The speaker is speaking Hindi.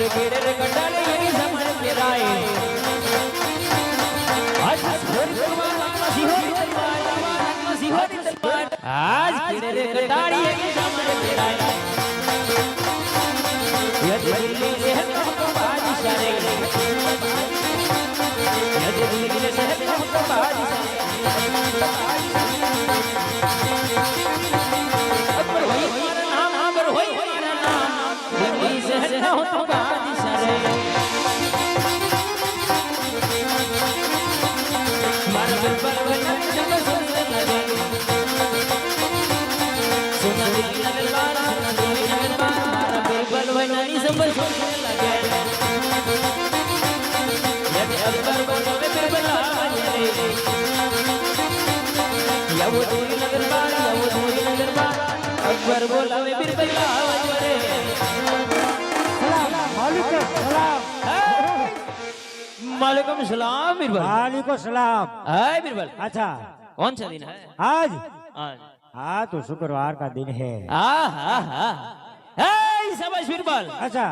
और केड़े रे कटाले ये समय के राय आज छोरी कुर्बान मसीहो आज केड़े रे कटाली ये समय के राय ये दिल्ली से हमको बादशाह रे ये दिल्ली से हमको बादशाह अकबर होई हमारा नाम अकबर होई हमारा नाम दिल्ली से हमको बादशाह रे मारा बिरबल बना जब सुनने लगे सुना दिल्ली नगर बार सुना दिल्ली नगर बार मारा बिरबल बना नी सब सुनने लगे ये अकबर बोलो बिरबल आवाज़ रे या वो दिल्ली नगर बार या वो दिल्ली नगर बार अकबर बोला वे बिरबल आवाज़ रे सलाम वालेकुम सलाम वालेकुम सलाम बिरबल वालेकुम सलाम हाय बिरबल अच्छा कौन सा दिन है आज आज हाँ तो शुक्रवार का दिन है हाँ हाँ हाँ शाबाश बिरबल अच्छा